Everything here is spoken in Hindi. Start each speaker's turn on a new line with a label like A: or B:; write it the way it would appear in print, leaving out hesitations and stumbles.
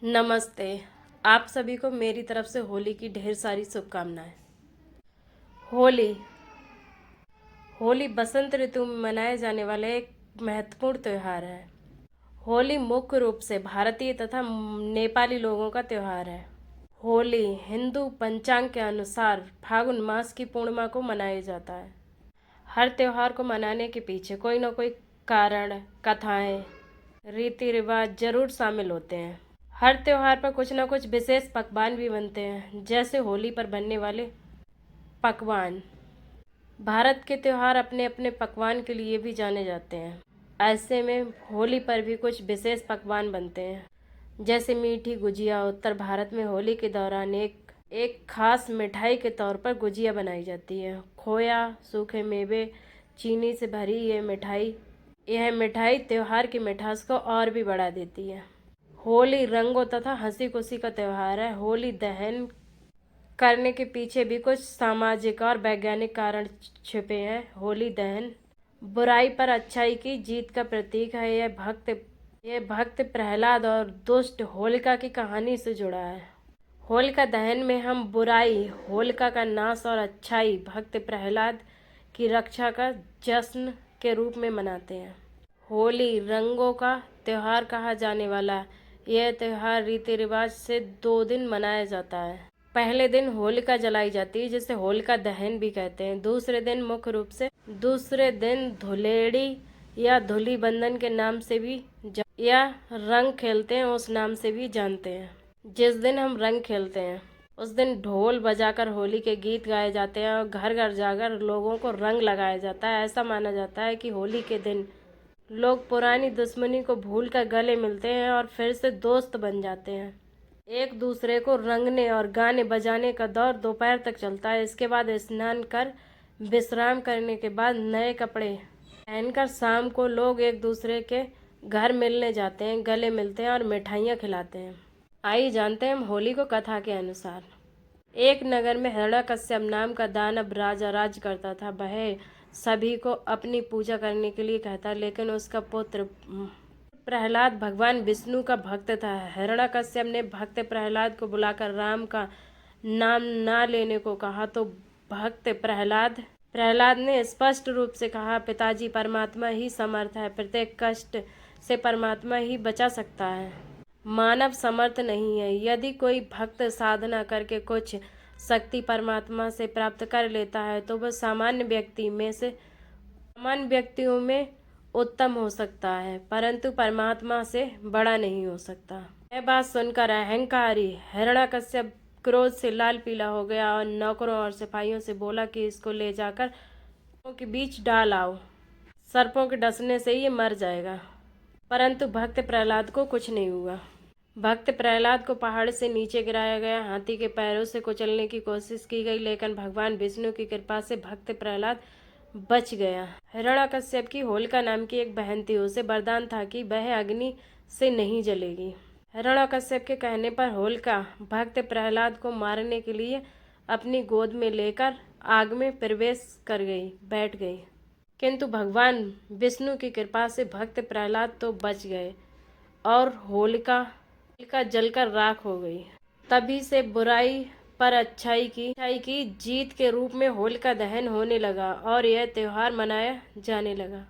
A: नमस्ते। आप सभी को मेरी तरफ से होली की ढेर सारी शुभकामनाएं। होली होली बसंत ऋतु में मनाए जाने वाला एक महत्वपूर्ण त्यौहार है। होली मुख्य रूप से भारतीय तथा नेपाली लोगों का त्यौहार है। होली हिंदू पंचांग के अनुसार फागुन मास की पूर्णिमा को मनाया जाता है। हर त्यौहार को मनाने के पीछे कोई न कोई कारण, कथाएं, रीति रिवाज जरूर शामिल होते हैं। हर त्योहार पर कुछ न कुछ विशेष पकवान भी बनते हैं, जैसे होली पर बनने वाले पकवान। भारत के त्योहार अपने अपने पकवान के लिए भी जाने जाते हैं। ऐसे में होली पर भी कुछ विशेष पकवान बनते हैं, जैसे मीठी गुजिया। उत्तर भारत में होली के दौरान एक खास मिठाई के तौर पर गुजिया बनाई जाती है। खोया, सूखे मेवे, चीनी से भरी यह मिठाई त्योहार की मिठास को और भी बढ़ा देती है। होली रंगों तथा हंसी खुशी का त्यौहार है। होली दहन करने के पीछे भी कुछ सामाजिक और वैज्ञानिक कारण छिपे हैं। होली दहन बुराई पर अच्छाई की जीत का प्रतीक है। यह भक्त प्रहलाद और दुष्ट होलिका की कहानी से जुड़ा है। होलिका दहन में हम बुराई होलिका का नाश और अच्छाई भक्त प्रहलाद की रक्षा का जश्न के रूप में मनाते हैं। होली रंगों का त्यौहार कहा जाने वाला यह त्यौहार रीति रिवाज से 2 दिन मनाया जाता है। पहले दिन होलिका जलाई जाती है, जिसे होलिका दहन भी कहते हैं। दूसरे दिन धुलेड़ी या धुली बंधन के नाम से भी या रंग खेलते हैं उस नाम से भी जानते हैं। जिस दिन हम रंग खेलते हैं उस दिन ढोल बजाकर होली के गीत गाए जाते हैं और घर घर जाकर लोगों को रंग लगाया जाता है। ऐसा माना जाता है कि होली के दिन लोग पुरानी दुश्मनी को भूलकर गले मिलते हैं और फिर से दोस्त बन जाते हैं। एक दूसरे को रंगने और गाने बजाने का दौर दोपहर तक चलता है। इसके बाद स्नान कर विश्राम करने के बाद नए कपड़े पहनकर शाम को लोग एक दूसरे के घर मिलने जाते हैं, गले मिलते हैं और मिठाइयाँ खिलाते हैं। आइए जानते हैं हम होली को कथा के अनुसार। एक नगर में हिरण्यकश्यप नाम का दानव राजा राज करता था। वह सभी को अपनी पूजा करने के लिए कहता, लेकिन उसका पुत्र प्रहलाद भगवान विष्णु का भक्त था। हिरण्यकश्यप ने भक्त प्रहलाद को बुलाकर राम का नाम ना लेने को कहा तो भक्त प्रहलाद ने स्पष्ट रूप से कहा, पिताजी, परमात्मा ही समर्थ है। प्रत्येक कष्ट से परमात्मा ही बचा सकता है, मानव समर्थ नहीं है। यदि कोई भक्त साधना करके कुछ शक्ति परमात्मा से प्राप्त कर लेता है तो वह सामान्य व्यक्तियों में उत्तम हो सकता है, परंतु परमात्मा से बड़ा नहीं हो सकता। यह बात सुनकर अहंकारी हिरण्यकश्यप क्रोध से लाल पीला हो गया और नौकरों और सिपाहियों से बोला कि इसको ले जाकर सर्पों के बीच डाल आओ। सर्पों के डसने से ये मर जाएगा। परंतु भक्त प्रहलाद को कुछ नहीं हुआ। भक्त प्रहलाद को पहाड़ से नीचे गिराया गया, हाथी के पैरों से कुचलने की कोशिश की गई, लेकिन भगवान विष्णु की कृपा से भक्त प्रहलाद बच गया। हिरण्यकश्यप की होलिका नाम की एक बहन थी। उसे वरदान था कि वह अग्नि से नहीं जलेगी। हिरण्यकश्यप के कहने पर होलिका भक्त प्रहलाद को मारने के लिए अपनी गोद में लेकर आग में प्रवेश कर बैठ गई। किंतु भगवान विष्णु की कृपा से भक्त प्रहलाद तो बच गए और होलिका जलकर राख हो गई। तभी से बुराई पर अच्छाई की जीत के रूप में होलिका दहन होने लगा और यह त्यौहार मनाया जाने लगा।